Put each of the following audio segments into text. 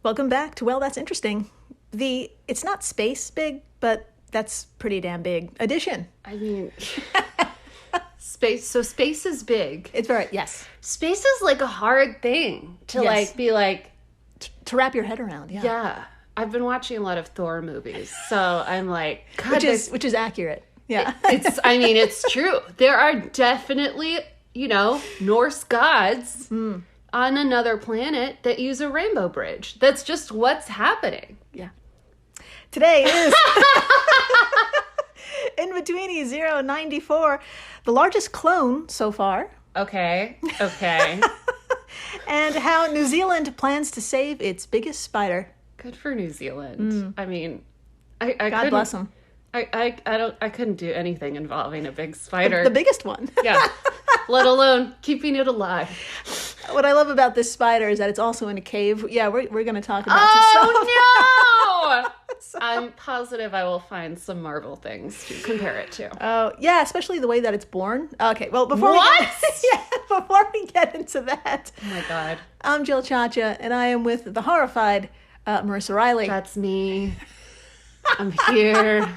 Welcome back to Well, That's Interesting. It's not space big, but that's pretty damn big edition. I mean, space. So space is big. It's very, yes. Space is like a hard thing to be like. To wrap your head around, yeah. Yeah. I've been watching a lot of Thor movies, so I'm like, God, which is accurate. Yeah. It's true. There are definitely, Norse gods on another planet that use a rainbow bridge. That's just what's happening. Yeah. Today is In-Betweeni 094, the largest clone so far. Okay. And how New Zealand plans to save its biggest spider. Good for New Zealand. I mean, I God bless them. I couldn't do anything involving a big spider. The biggest one. Yeah. Let alone keeping it alive. What I love about this spider is that it's also in a cave. Yeah, we're going to talk about some stuff. Oh, no! I'm positive I will find some Marvel things to compare it to. Oh, yeah, especially the way that it's born. Okay, well, before we get into that. Oh, my God. I'm Jill Chacha, and I am with the horrified Marissa Riley. That's me. I'm here.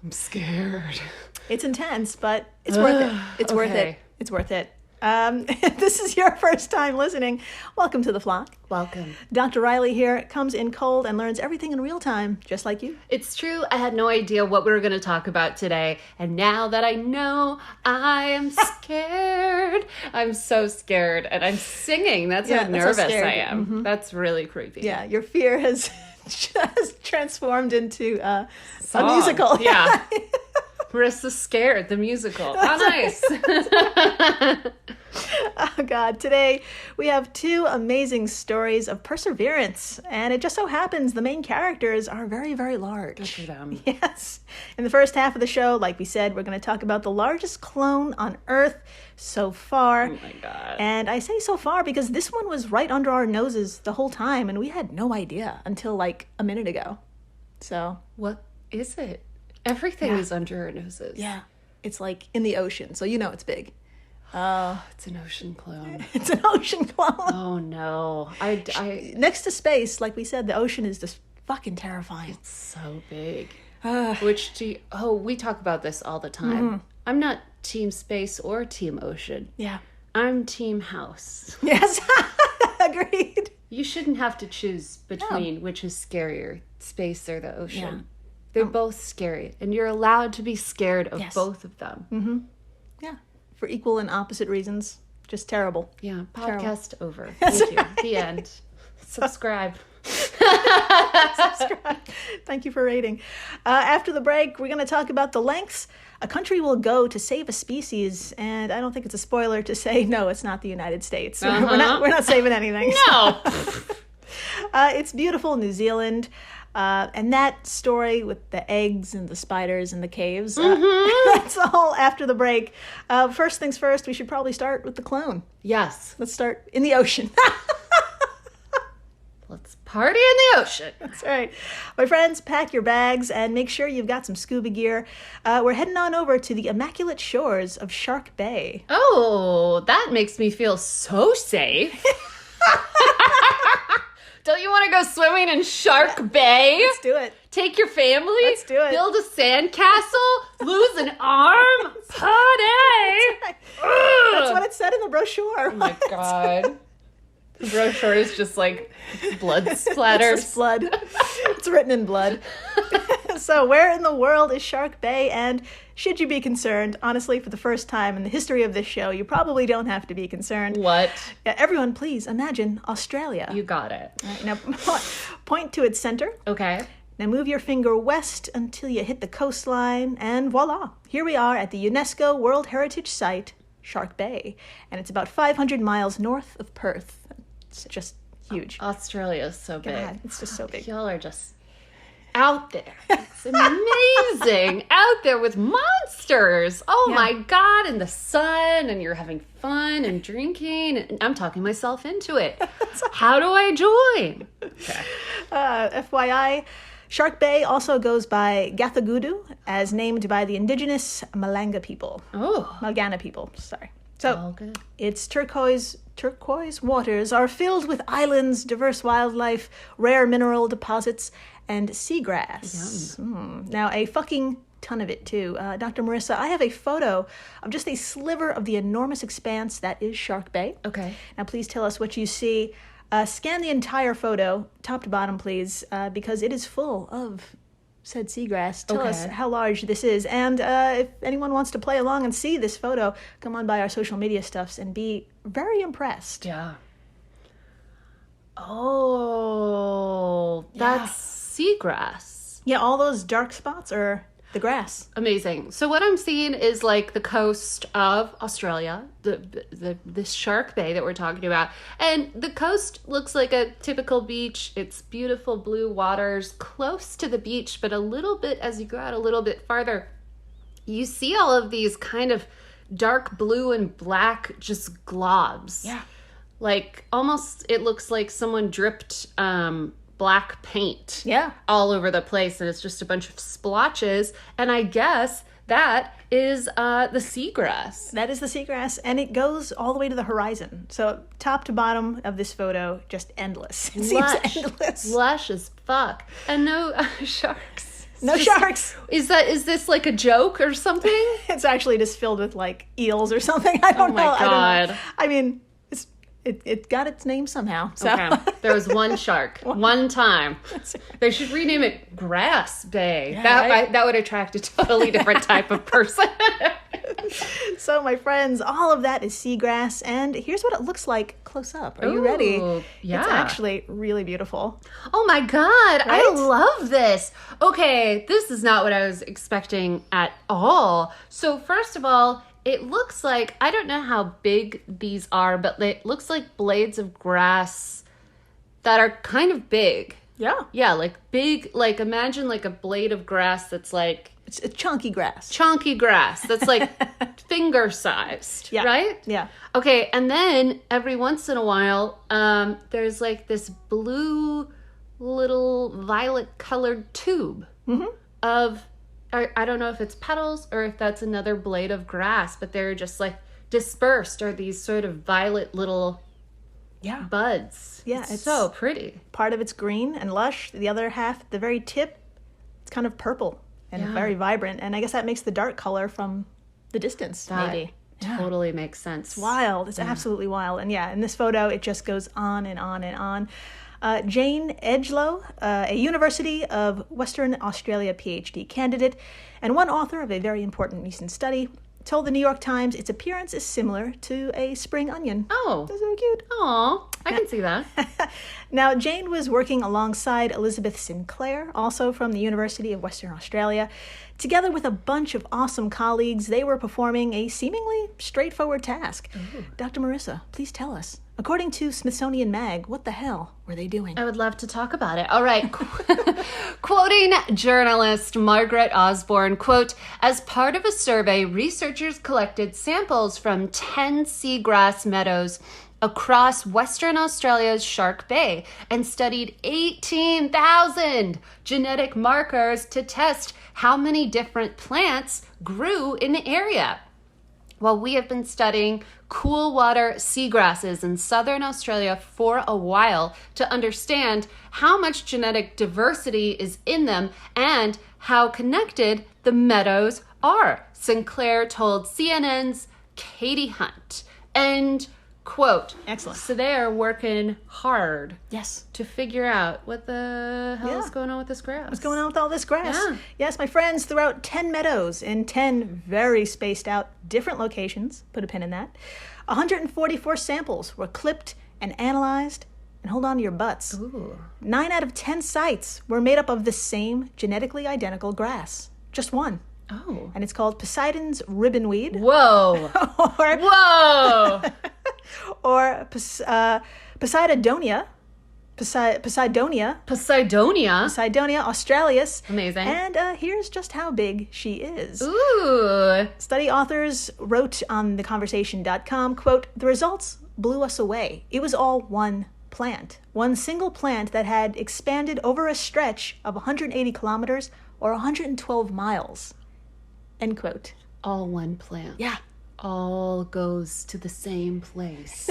I'm scared. It's intense, but it's worth it. It's worth it. It's worth it. If this is your first time listening, welcome to the flock. Welcome. Dr. Riley here comes in cold and learns everything in real time, just like you. It's true. I had no idea what we were going to talk about today. And now that I know, I am scared. I'm so scared. And I'm singing. That's how nervous I am. Mm-hmm. That's really creepy. Yeah, your fear has transformed into a musical. Yeah. Marissa's Scared, the musical. How nice. Oh, God. Today, we have two amazing stories of perseverance. And it just so happens the main characters are very, very large. Good for them. Yes. In the first half of the show, like we said, we're going to talk about the largest clone on Earth so far. Oh, my God. And I say so far because this one was right under our noses the whole time, and we had no idea until like a minute ago. So. What is it? Everything is under our noses. Yeah. It's like in the ocean, so you know it's big. It's an ocean clone. It's an ocean clone. Oh, no. I Next to space, like we said, the ocean is just fucking terrifying. It's so big. We talk about this all the time. Mm-hmm. I'm not team space or team ocean. Yeah. I'm team house. Yes. Agreed. You shouldn't have to choose between which is scarier, space or the ocean. Yeah. They're both scary, and you're allowed to be scared of both of them. Mm-hmm. Yeah, for equal and opposite reasons. Just terrible. Yeah, podcast over. Thank you. The end. Subscribe. Subscribe. Thank you for rating. After the break, we're going to talk about the lengths a country will go to save a species, and I don't think it's a spoiler to say, no, it's not the United States. Uh-huh. We're not saving anything. No. It's beautiful New Zealand. And that story with the eggs and the spiders and the caves, that's all after the break. First things first, we should probably start with the clone. Yes. Let's start in the ocean. Let's party in the ocean. That's right. My friends, pack your bags and make sure you've got some scuba gear. We're heading on over to the immaculate shores of Shark Bay. Oh, that makes me feel so safe. Don't you want to go swimming in Shark Bay? Let's do it. Take your family? Let's do it. Build a sandcastle? Lose an arm? Party! That's what it said in the brochure. Oh my God. The brochure is just like blood splatters. It's just blood. It's written in blood. So where in the world is Shark Bay, and should you be concerned? Honestly, for the first time in the history of this show, you probably don't have to be concerned. What? Yeah, everyone, please imagine Australia. You got it. Right, now, point to its center. Okay. Now move your finger west until you hit the coastline, and voila. Here we are at the UNESCO World Heritage Site, Shark Bay. And it's about 500 miles north of Perth. It's just huge. Australia is so big. God, it's just so big. Y'all are just out there. It's amazing. Out there with monsters. Oh my God. In the sun, and you're having fun and drinking. And I'm talking myself into it. How do I join? Okay. FYI, Shark Bay also goes by Gathagudu, as named by the indigenous Malanga people. Oh. Malgana people, sorry. So all good. It's turquoise turquoise waters are filled with islands, diverse wildlife, rare mineral deposits, and seagrass. Now, a fucking ton of it, too. Dr. Marissa, I have a photo of just a sliver of the enormous expanse that is Shark Bay. Okay. Now, please tell us what you see. Scan the entire photo, top to bottom, please, because it is full of said seagrass. Tell us how large this is. And if anyone wants to play along and see this photo, come on by our social media stuffs and be very impressed. Yeah. Oh, that's seagrass. Yeah, all those dark spots are the grass. Amazing. So what I'm seeing is like the coast of Australia, this Shark Bay that we're talking about. And the coast looks like a typical beach. It's beautiful blue waters close to the beach, but a little bit, as you go out a little bit farther, you see all of these kind of dark blue and black just globs. Yeah. Like almost it looks like someone dripped black paint all over the place, and it's just a bunch of splotches, and I guess that is the seagrass. That is the seagrass, and it goes all the way to the horizon. So top to bottom of this photo, just endless. It seems endless. Lush as fuck. And no sharks. No sharks. Is this like a joke or something? It's actually just filled with like eels or something. I don't know. Oh my God. I don't know. I mean, it got its name somehow. So. Okay. There was one shark. One time. They should rename it Grass Bay. Yeah, that would attract a totally different type of person. So, my friends, all of that is seagrass, and here's what it looks like close up. Are you ready? Yeah. It's actually really beautiful. Oh my God, right? I love this. Okay, this is not what I was expecting at all. So first of all, it looks like, I don't know how big these are, but it looks like blades of grass that are kind of big. Yeah. Yeah, like big, like imagine like a blade of grass that's like... It's a chunky grass. Chunky grass that's like finger sized, right? Yeah. Okay, and then every once in a while, there's like this blue little violet colored tube of... I don't know if it's petals or if that's another blade of grass, but they're just like dispersed are these sort of violet little buds. Yeah, it's so pretty. Part of it's green and lush. The other half, the very tip, it's kind of purple and very vibrant. And I guess that makes the dark color from the distance, maybe. Totally makes sense. It's wild. It's absolutely wild. And in this photo, it just goes on and on and on. Jane Edgelow, a University of Western Australia PhD candidate and one author of a very important recent study, told the New York Times its appearance is similar to a spring onion. Oh. That's so cute. Aw, I can see that. Now, Jane was working alongside Elizabeth Sinclair, also from the University of Western Australia. Together with a bunch of awesome colleagues, they were performing a seemingly straightforward task. Ooh. Dr. Marissa, please tell us. According to Smithsonian Mag, what the hell were they doing? I would love to talk about it. All right. Quoting journalist Margaret Osborne, quote, as part of a survey, researchers collected samples from 10 seagrass meadows across Western Australia's Shark Bay and studied 18,000 genetic markers to test how many different plants grew in the area. Well, we have been studying cool water seagrasses in southern Australia for a while to understand how much genetic diversity is in them and how connected the meadows are, Sinclair told CNN's Katie Hunt. And quote, excellent. So they're working hard. Yes. To figure out what the hell is going on with this grass. What's going on with all this grass? Yeah. Yes, my friends, throughout 10 meadows in 10 very spaced out different locations, put a pin in that, 144 samples were clipped and analyzed, and hold on to your butts. Ooh. 9 out of 10 sites were made up of the same genetically identical grass. Just one. Oh. And it's called Poseidon's ribbonweed. Whoa. Whoa. Or Poseidonia. Poseidonia australis. Amazing. And here's just how big she is. Ooh. Study authors wrote on theconversation.com, quote, the results blew us away. It was all one plant. One single plant that had expanded over a stretch of 180 kilometers or 112 miles. End quote. All one plant. Yeah. all goes to the same place.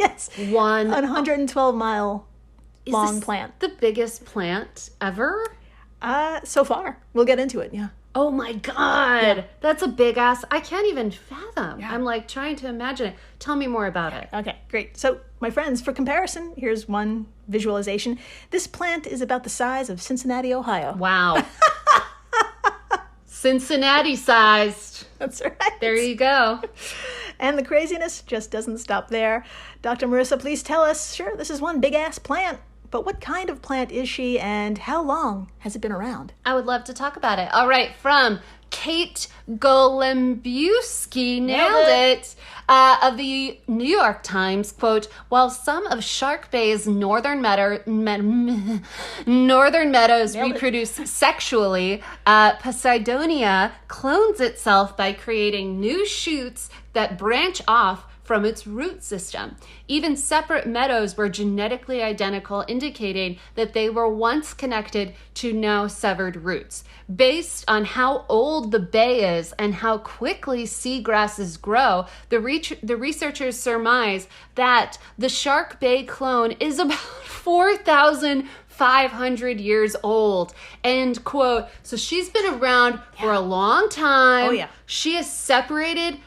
Yes. 112-mile long plant. The biggest plant ever? So far. We'll get into it, yeah. Oh my God. That's a big ass. I can't even fathom. Yeah. I'm like trying to imagine it. Tell me more about it. Okay, great. So, my friends, for comparison, here's one visualization. This plant is about the size of Cincinnati, Ohio. Wow. Cincinnati sized. That's right. There you go. And the craziness just doesn't stop there. Dr. Marissa, please tell us, sure, this is one big-ass plant, but what kind of plant is she and how long has it been around? I would love to talk about it. All right, from Kate Golembiewski, nailed it, of the New York Times, quote, while some of Shark Bay's northern meadows reproduce sexually, Poseidonia clones itself by creating new shoots that branch off from its root system. Even separate meadows were genetically identical, indicating that they were once connected to now severed roots. Based on how old the bay is and how quickly seagrasses grow, the researchers surmise that the Shark Bay clone is about 4,500 years old. End quote. So she's been around for a long time. Oh, yeah. She is separated.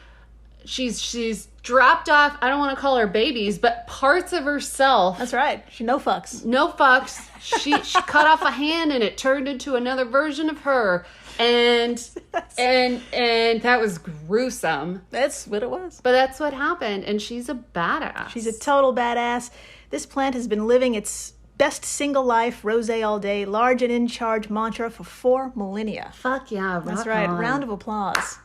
She's dropped off, I don't want to call her babies, but parts of herself. That's right. She no fucks. No fucks. She cut off a hand and it turned into another version of her. And that was gruesome. That's what it was. But that's what happened. And she's a badass. She's a total badass. This plant has been living its best single life, rosé all day, large and in charge mantra for 4 millennia. Fuck yeah. That's right. On. Round of applause.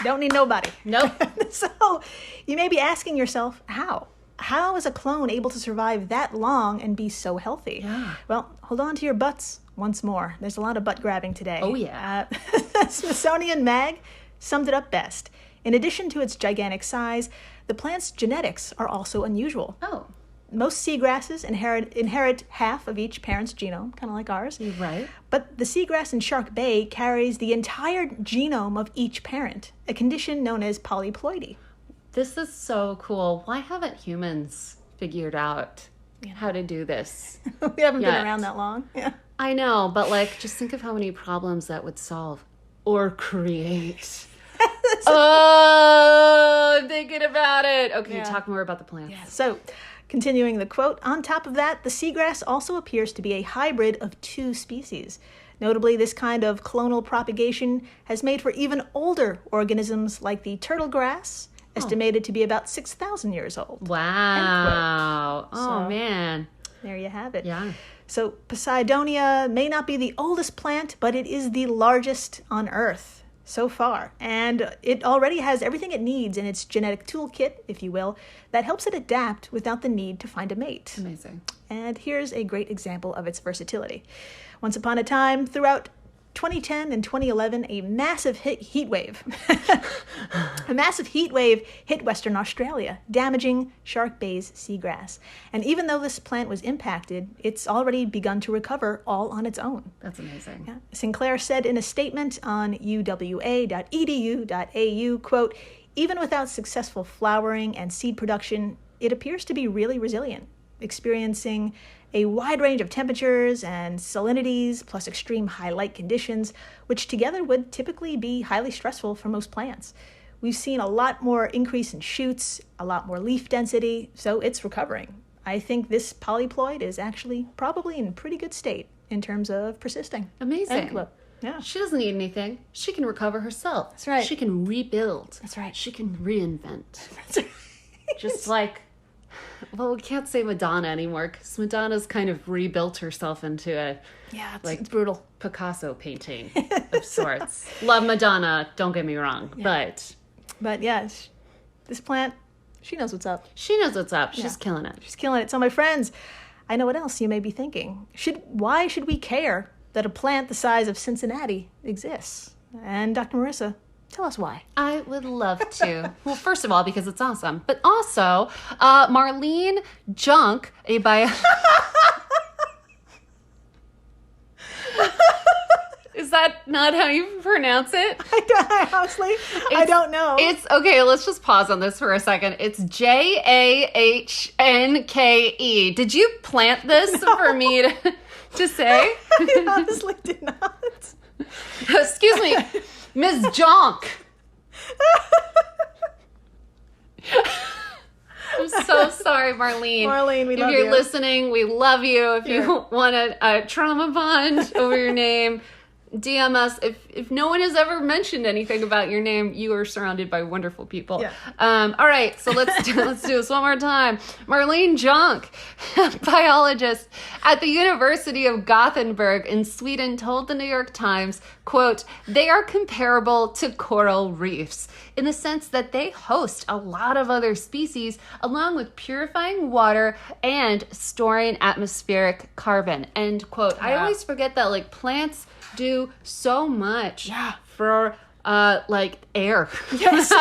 Don't need nobody. Nope. So you may be asking yourself, how? How is a clone able to survive that long and be so healthy? Yeah. Well, hold on to your butts once more. There's a lot of butt grabbing today. Oh, yeah. Smithsonian Mag summed it up best. In addition to its gigantic size, the plant's genetics are also unusual. Oh. Most seagrasses inherit half of each parent's genome, kind of like ours. You're right. But the seagrass in Shark Bay carries the entire genome of each parent, a condition known as polyploidy. This is so cool. Why haven't humans figured out how to do this? We haven't been around that long. Yeah. I know, but like, just think of how many problems that would solve or create. Oh, I'm thinking about it. Okay, talk more about the plants. Yeah. So, continuing the quote, on top of that, the seagrass also appears to be a hybrid of 2 species. Notably, this kind of clonal propagation has made for even older organisms like the turtle grass, estimated to be about 6,000 years old. Wow. Oh, man. There you have it. Yeah. So Poseidonia may not be the oldest plant, but it is the largest on Earth so far. And it already has everything it needs in its genetic toolkit, if you will, that helps it adapt without the need to find a mate. Amazing. And here's a great example of its versatility. Once upon a time, throughout 2010 and 2011, a massive heat wave hit Western Australia, damaging Shark Bay's seagrass. And even though this plant was impacted, it's already begun to recover all on its own. That's amazing. Yeah. Sinclair said in a statement on uwa.edu.au, quote, even without successful flowering and seed production, it appears to be really resilient, experiencing a wide range of temperatures and salinities, plus extreme high light conditions, which together would typically be highly stressful for most plants. We've seen a lot more increase in shoots, a lot more leaf density, so it's recovering. I think this polyploid is actually probably in pretty good state in terms of persisting. Amazing. Yeah. She doesn't need anything. She can recover herself. That's right. She can rebuild. That's right. She can reinvent. That's right. Just like, well, we can't say Madonna anymore because Madonna's kind of rebuilt herself into a it's brutal Picasso painting of sorts. Love Madonna, don't get me wrong, but yes, this plant, she knows what's up. She knows what's up. She's killing it. She's killing it. So, my friends, I know what else you may be thinking. Why should we care that a plant the size of Cincinnati exists? And Dr. Marissa, tell us why. I would love to. Well, first of all, because it's awesome. But also, Marlene Junk, a Is that that not how you pronounce it? I don't know. It's okay. Let's just pause on this for a second. It's Jahnke. Did you plant this for me to say? I honestly did not. Excuse me, Ms. Jonk. I'm so sorry, Marlene. Marlene, we love you. If you're listening, we love you. If you want a trauma bond over your name, DM us. If no one has ever mentioned anything about your name, you are surrounded by wonderful people. Yeah. All right, so let's do this one more time. Marlene Jonk, biologist at the University of Gothenburg in Sweden, told the New York Times, quote, "They are comparable to coral reefs in the sense that they host a lot of other species along with purifying water and storing atmospheric carbon," end quote. Yeah. I always forget that like plants do so much for like air. Yes.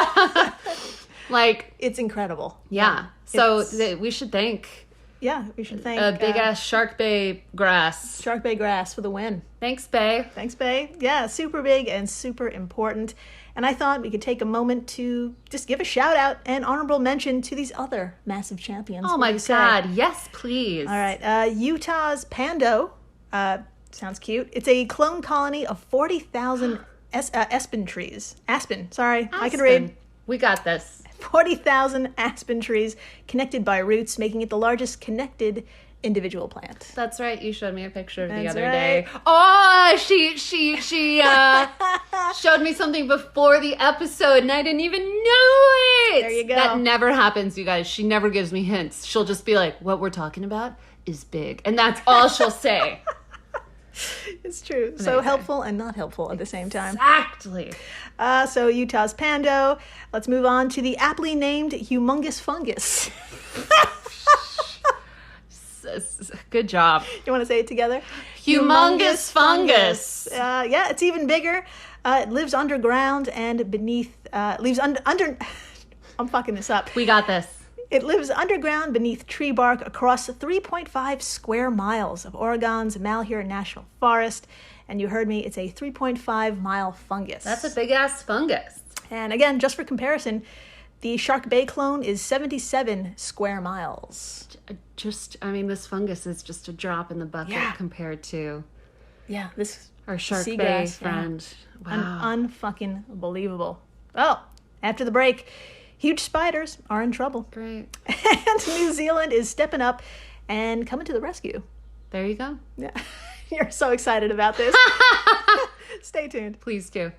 Like it's incredible. Yeah. So we should thank we should thank big ass Shark Bay grass. Shark Bay grass for the win. Thanks, Bay. Thanks, Bay. Yeah, super big and super important. And I thought we could take a moment to just give a shout out and honorable mention to these other massive champions. Oh my God. Yes, please. All right. Utah's Pando. Sounds cute. It's a clone colony of 40,000 aspen trees. Aspen. I can read. We got this. 40,000 aspen trees connected by roots, making it the largest connected individual plant. That's right. You showed me a picture the other day. Oh, she showed me something before the episode and I didn't even know it. There you go. That never happens, you guys. She never gives me hints. She'll just be like, what we're talking about is big. And that's all she'll say. It's true. Amazing. So helpful and not helpful at the same time. Exactly. So Utah's Pando. Let's move on to the aptly named humongous fungus. Good job. You want to say it together? Humongous fungus. Yeah, it's even bigger. It lives underground and beneath. Lives under. I'm fucking this up. We got this. It lives underground beneath tree bark across 3.5 square miles of Oregon's Malheur National Forest. And you heard me, it's a 3.5-mile fungus. That's a big-ass fungus. And again, just for comparison, the Shark Bay clone is 77 square miles. This fungus is just a drop in the bucket compared to this our Shark Bay friend. Yeah. Wow. Unfucking believable. Oh, after the break, huge spiders are in trouble. Great. And New Zealand is stepping up and coming to the rescue. There you go. Yeah. You're so excited about this. Stay tuned. Please do.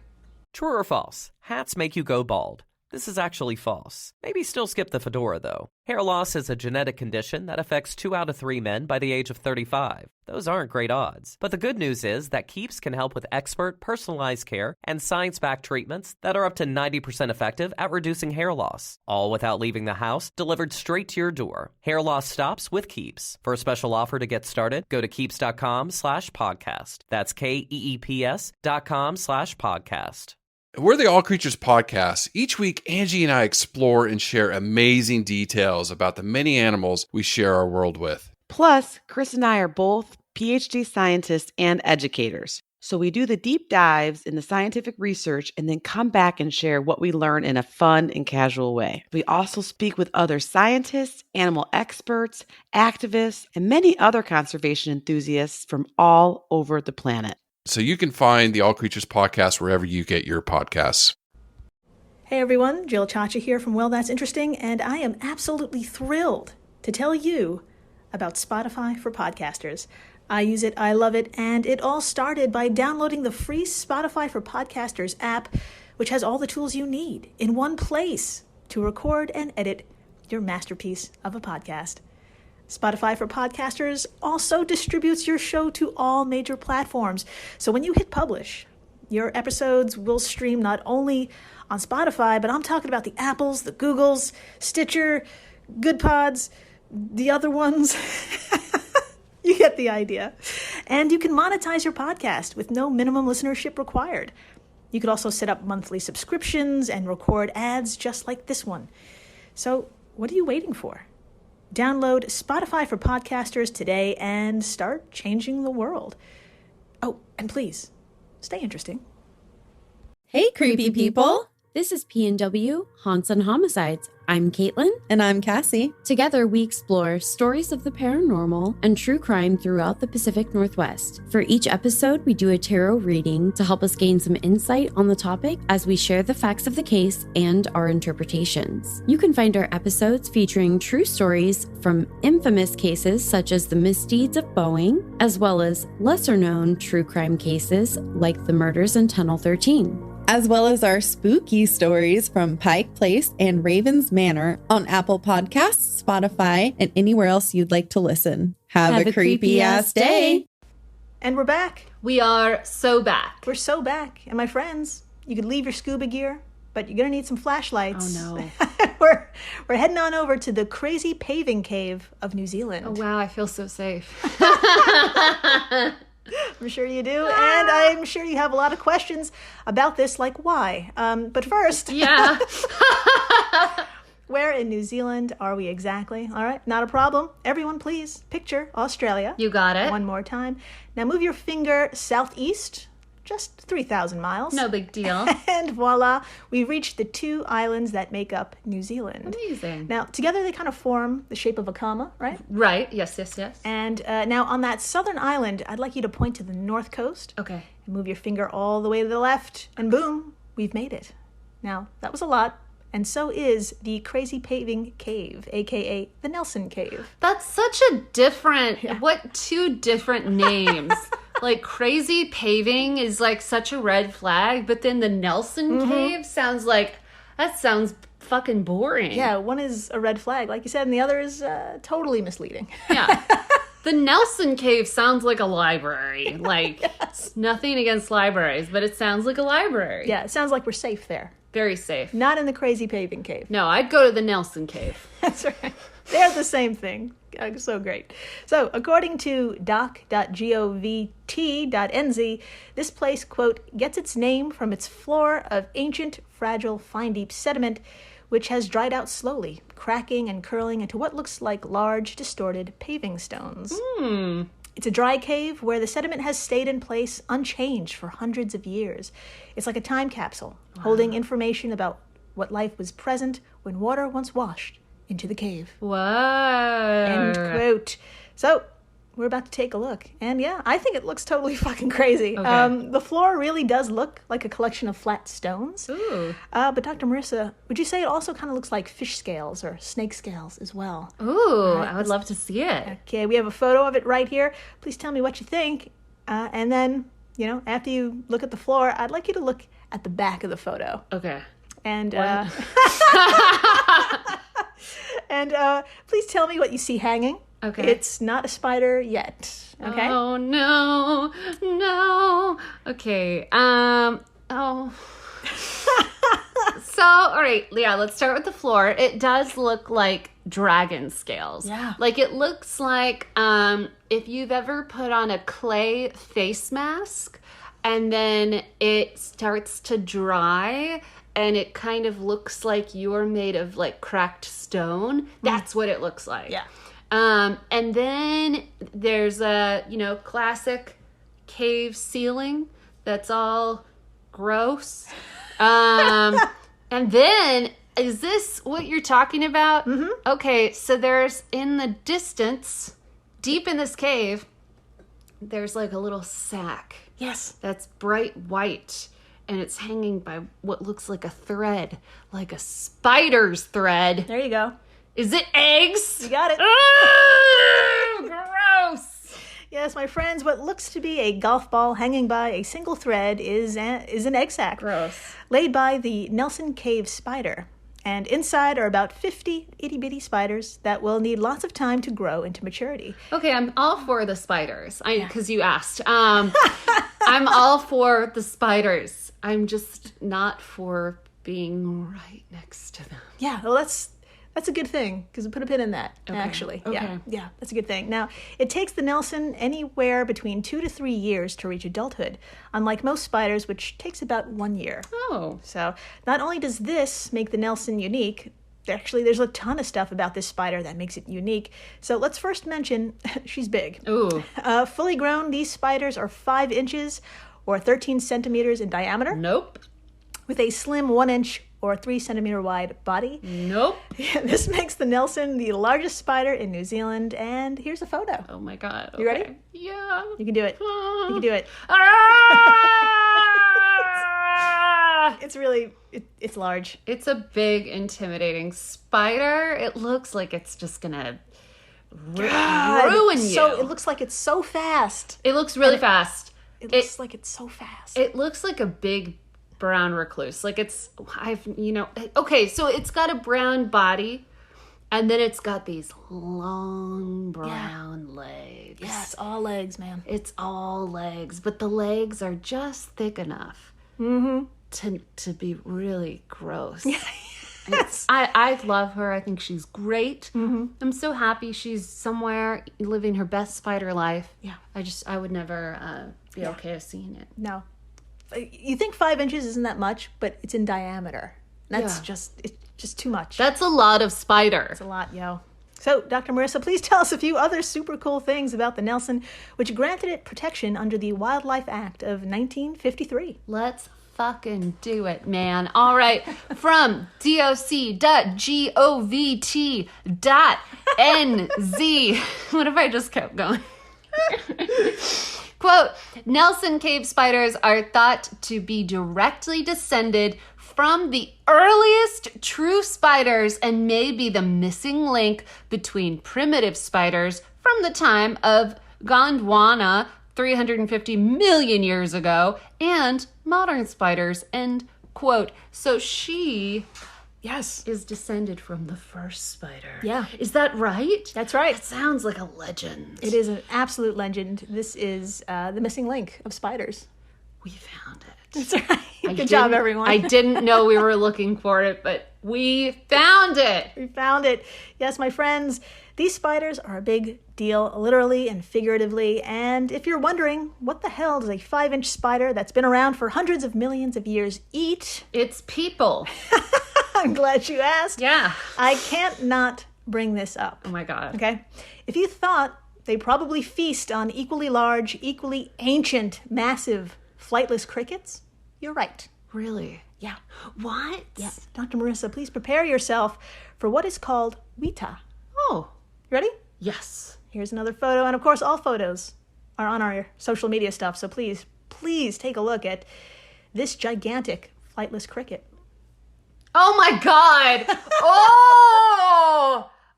True or false? Hats make you go bald. This is actually false. Maybe still skip the fedora, though. Hair loss is a genetic condition that affects 2 out of 3 men by the age of 35. Those aren't great odds. But the good news is that Keeps can help with expert, personalized care and science-backed treatments that are up to 90% effective at reducing hair loss. All without leaving the house, delivered straight to your door. Hair loss stops with Keeps. For a special offer to get started, go to keeps.com/podcast. That's KEEPS.com/podcast. We're the All Creatures Podcast. Each week, Angie and I explore and share amazing details about the many animals we share our world with. Plus, Chris and I are both PhD scientists and educators. So we do the deep dives in the scientific research and then come back and share what we learn in a fun and casual way. We also speak with other scientists, animal experts, activists, and many other conservation enthusiasts from all over the planet. So you can find the All Creatures Podcast wherever you get your podcasts. Hey everyone, Jill Chacha here from Well, That's Interesting, and I am absolutely thrilled to tell you about Spotify for podcasters. I use it, I love it, and it all started by downloading the free Spotify for Podcasters app, which has all the tools you need in one place to record and edit your masterpiece of a podcast. Spotify for Podcasters also distributes your show to all major platforms. So when you hit publish, your episodes will stream not only on Spotify, but I'm talking about the Apples, the Googles, Stitcher, Good Pods, the other ones. You get the idea. And you can monetize your podcast with no minimum listenership required. You could also set up monthly subscriptions and record ads just like this one. So what are you waiting for? Download Spotify for Podcasters today and start changing the world. Oh, and please, stay interesting. Hey, creepy people. This is P&W Haunts and Homicides. I'm Caitlin. And I'm Cassie. Together, we explore stories of the paranormal and true crime throughout the Pacific Northwest. For each episode, we do a tarot reading to help us gain some insight on the topic as we share the facts of the case and our interpretations. You can find our episodes featuring true stories from infamous cases such as the misdeeds of Boeing, as well as lesser-known true crime cases like the murders in Tunnel 13. As well as our spooky stories from Pike Place and Raven's Manor on Apple Podcasts, Spotify, and anywhere else you'd like to listen. Have a creepy-ass day. And we're back. We are so back. We're so back. And my friends, you could leave your scuba gear, but you're going to need some flashlights. Oh, no. We're heading on over to the crazy paving cave of New Zealand. Oh, wow. I feel so safe. I'm sure you do. And I'm sure you have a lot of questions about this, like why. But first, Yeah. where in New Zealand are we exactly? All right, not a problem. Everyone, please picture Australia. You got it. One more time. Now move your finger southeast, just 3,000 miles. No big deal. And voila, we reached the two islands that make up New Zealand. Amazing. Now, together they kind of form the shape of a comma, right? Right. Yes. And now on that southern island, I'd like you to point to the north coast. Okay. And move your finger all the way to the left, and boom, we've made it. Now, that was a lot, and so is the Crazy Paving Cave, a.k.a. the Nelson Cave. That's such a different, what two different names? Like Crazy Paving is like such a red flag, but then the Nelson Cave sounds fucking boring. Yeah, one is a red flag, like you said, and the other is totally misleading. Yeah. The Nelson Cave sounds like a library. Like, nothing against libraries, but it sounds like a library. Yeah, it sounds like we're safe there. Very safe. Not in the Crazy Paving Cave. No, I'd go to the Nelson Cave. That's right. They're the same thing. So great. So, according to doc.govt.nz, this place, quote, gets its name from its floor of ancient, fragile, fine-deep sediment, which has dried out slowly, cracking and curling into what looks like large, distorted paving stones. It's a dry cave where the sediment has stayed in place unchanged for hundreds of years. It's like a time capsule, holding information about what life was present when water once washed into the cave. Whoa. End quote. So, we're about to take a look. And yeah, I think it looks totally fucking crazy. Okay. The floor really does look like a collection of flat stones. Ooh. But Dr. Marissa, would you say it also kind of looks like fish scales or snake scales as well? Ooh, I would love to see it. Okay, we have a photo of it right here. Please tell me what you think. And then, after you look at the floor, I'd like you to look at the back of the photo. Okay. And please tell me what you see hanging. Okay. It's not a spider yet. Okay. Oh, no. Okay. So, all right, yeah, let's start with the floor. It does look like dragon scales. Yeah. Like, it looks like if you've ever put on a clay face mask and then it starts to dry and it kind of looks like you're made of, like, cracked stone. That's what it looks like. Yeah. And then there's a, classic cave ceiling that's all gross. And then, is this what you're talking about? Mm-hmm. Okay, so there's, in the distance, deep in this cave, there's like a little sack. Yes. That's bright white. And it's hanging by what looks like a thread, like a spider's thread. There you go. Is it eggs? You got it. Oh, gross. Yes, my friends, what looks to be a golf ball hanging by a single thread is an egg sac. Gross. Laid by the Nelson Cave spider. And inside are about 50 itty-bitty spiders that will need lots of time to grow into maturity. Okay, I'm all for the spiders. Because you asked. I'm all for the spiders. I'm just not for being right next to them. Yeah, well, that's a good thing, because we put a pin in that, actually. Okay. Yeah, that's a good thing. Now, it takes the Nelson anywhere between 2 to 3 years to reach adulthood, unlike most spiders, which takes about 1 year. Oh. So, not only does this make the Nelson unique, actually, there's a ton of stuff about this spider that makes it unique. So, let's first mention, she's big. Ooh. Fully grown, these spiders are 5 inches, or 13 centimeters in diameter. Nope. With a slim 1 inch or 3 centimeter wide body. Nope. This makes the Nelson the largest spider in New Zealand. And here's a photo. Oh my God. Okay. You ready? Yeah. You can do it. You can do it. It's really, it's large. It's a big, intimidating spider. It looks like it's just gonna ruin you. So it looks like it's so fast. It looks really fast. It looks like it's so fast. It looks like a big brown recluse. Like okay, so it's got a brown body, and then it's got these long brown legs. Yes, all legs, man. It's all legs, but the legs are just thick enough to be really gross. Yes. I love her. I think she's great. I'm so happy she's somewhere living her best spider life. Yeah. I would never be okay with seeing it. No. You think 5 inches isn't that much, but it's in diameter. That's it's just too much. That's a lot of spider. It's a lot, yo. So, Dr. Marissa, please tell us a few other super cool things about the Nelson, which granted it protection under the Wildlife Act of 1953. Let's fucking do it, man. All right. From doc.govt.nz. What if I just kept going? Quote, Nelson cave spiders are thought to be directly descended from the earliest true spiders and may be the missing link between primitive spiders from the time of Gondwana 350 million years ago and modern spiders, end quote. So she is descended from the first spider. Yeah. Is that right? That's right. That sounds like a legend. It is an absolute legend. This is the missing link of spiders. We found it. That's right. Good job, everyone. I didn't know we were looking for it, but we found it. We found it. Yes, my friends, these spiders are a big deal, literally and figuratively. And if you're wondering, what the hell does a 5-inch spider that's been around for hundreds of millions of years eat? It's people. I'm glad you asked. Yeah. I can't not bring this up. Oh my God. Okay? If you thought they probably feast on equally large, equally ancient, massive, flightless crickets, you're right. Really? Yeah. What? Yes. Dr. Marissa, please prepare yourself for what is called weta. Oh. You ready? Yes. Here's another photo. And of course, all photos are on our social media stuff. So please take a look at this gigantic flightless cricket. Oh my God.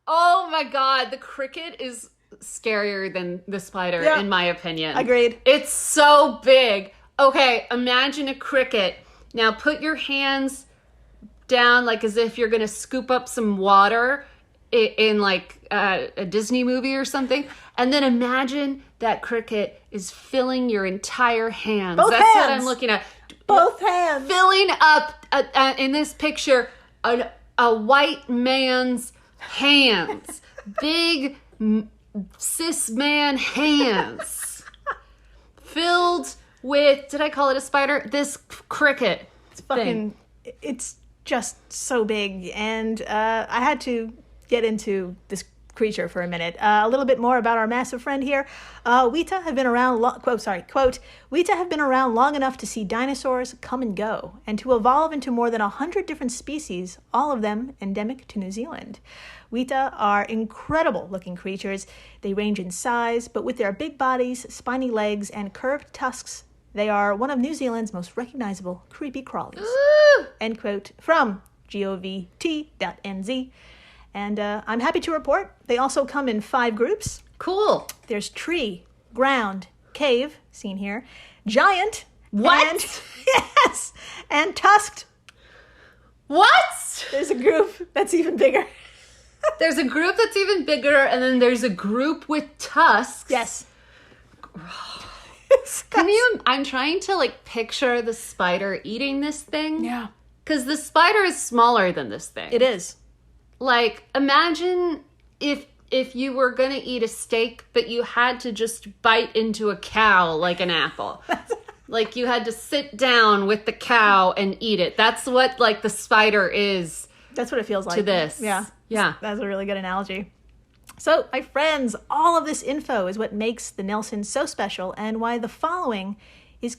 Oh my God. The cricket is scarier than the spider, in my opinion. Agreed. It's so big. Okay, imagine a cricket. Now put your hands down like as if you're going to scoop up some water in like a Disney movie or something. And then imagine that cricket is filling your entire hands. Both That's hands. what I'm looking at. Both hands. Filling up, in this picture, a white man's hands. Big cis man hands. Filled with, did I call it a spider? This cricket. It's just so big. And I had to get into this creature for a minute. A little bit more about our massive friend here. Weta have been around, Weta have been around long enough to see dinosaurs come and go, and to evolve into more than 100 different species, all of them endemic to New Zealand. Weta are incredible looking creatures. They range in size, but with their big bodies, spiny legs, and curved tusks, they are one of New Zealand's most recognizable creepy crawlies. End quote from govt.nz. And I'm happy to report they also come in 5 groups. Cool. There's tree, ground, cave, seen here, giant. What? And tusked. What? There's a group that's even bigger. There's a group that's even bigger, and then there's a group with tusks. Yes. I'm trying to like picture the spider eating this thing. Yeah. Because the spider is smaller than this thing. It is. Like, imagine if you were going to eat a steak, but you had to just bite into a cow like an apple. Like, you had to sit down with the cow and eat it. That's what, like, the spider is. That's what it feels like. To this. Yeah. Yeah. That's a really good analogy. So, my friends, all of this info is what makes the Nelson so special and why the following is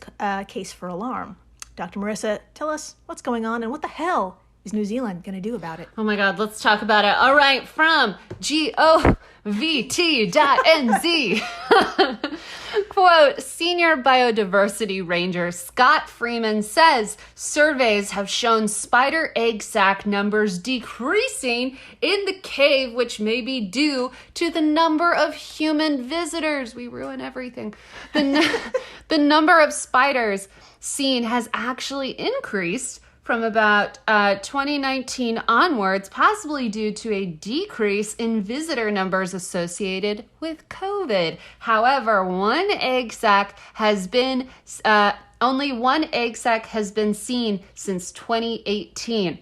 case for alarm. Dr. Marissa, tell us what's going on and what the hell is New Zealand going to do about it? Oh my God, let's talk about it. All right, from govt.nz. Quote, Senior Biodiversity Ranger Scott Freeman says surveys have shown spider egg sac numbers decreasing in the cave, which may be due to the number of human visitors. We ruin everything. The number of spiders seen has actually increased from about 2019 onwards, possibly due to a decrease in visitor numbers associated with COVID. However, only one egg sac has been seen since 2018.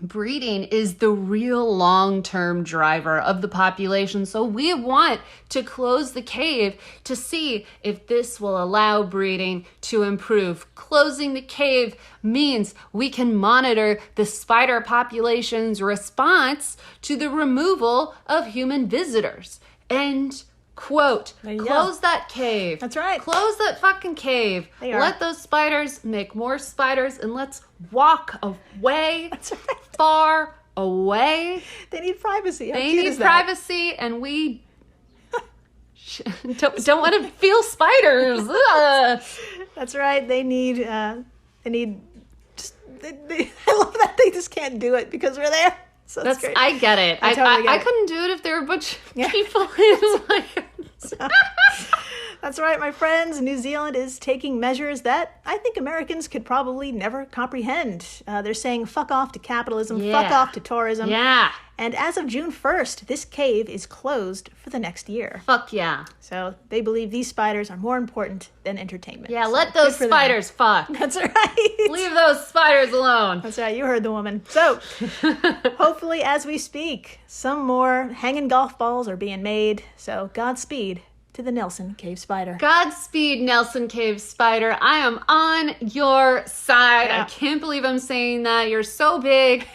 Breeding is the real long-term driver of the population, so we want to close the cave to see if this will allow breeding to improve. Closing the cave means we can monitor the spider population's response to the removal of human visitors. End quote. Close that cave. That's right. Close that fucking cave. Let those spiders make more spiders, and let's walk away. That's right. Far away. They need privacy. They need privacy, and we don't want to feel spiders. That's right. They need. I love that they just can't do it because we're there. So that's great. I get it. I couldn't do it if there were a bunch of people in my That's right, my friends. New Zealand is taking measures that I think Americans could probably never comprehend. They're saying fuck off to capitalism, fuck off to tourism. Yeah. And as of June 1st, this cave is closed for the next year. Fuck yeah. So they believe these spiders are more important than entertainment. Yeah, so let those spiders fuck. That's right. Leave those spiders alone. That's right. You heard the woman. So hopefully as we speak, some more hanging golf balls are being made. So Godspeed to the Nelson Cave Spider. Godspeed, Nelson Cave Spider. I am on your side. Yeah. I can't believe I'm saying that. You're so big.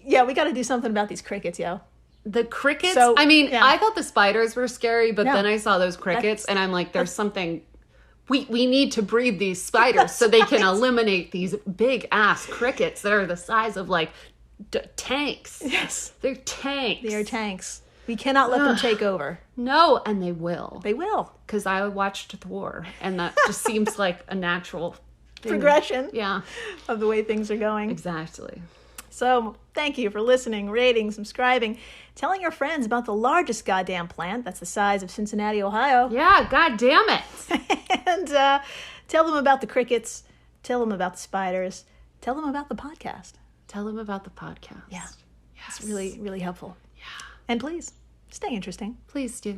Yeah, we got to do something about these crickets, yo. The crickets? So, I mean, yeah. I thought the spiders were scary, but No. then I saw those crickets, and I'm like, there's something... We need to breed these spiders so they can eliminate these big-ass crickets that are the size of, like, tanks. Yes. They're tanks. They are tanks. We cannot let them take over. No, and they will. They will. Because I watched Thor, and that just seems like a natural thing. Progression Yeah, of the way things are going. exactly. So thank you for listening, rating, subscribing, telling your friends about the largest goddamn plant that's the size of Cincinnati, Ohio. Yeah, god damn it. And tell them about the crickets. Tell them about the spiders. Tell them about the podcast. Tell them about the podcast. Yeah. Yes. It's really, really helpful. Yeah. And please, stay interesting. Please do.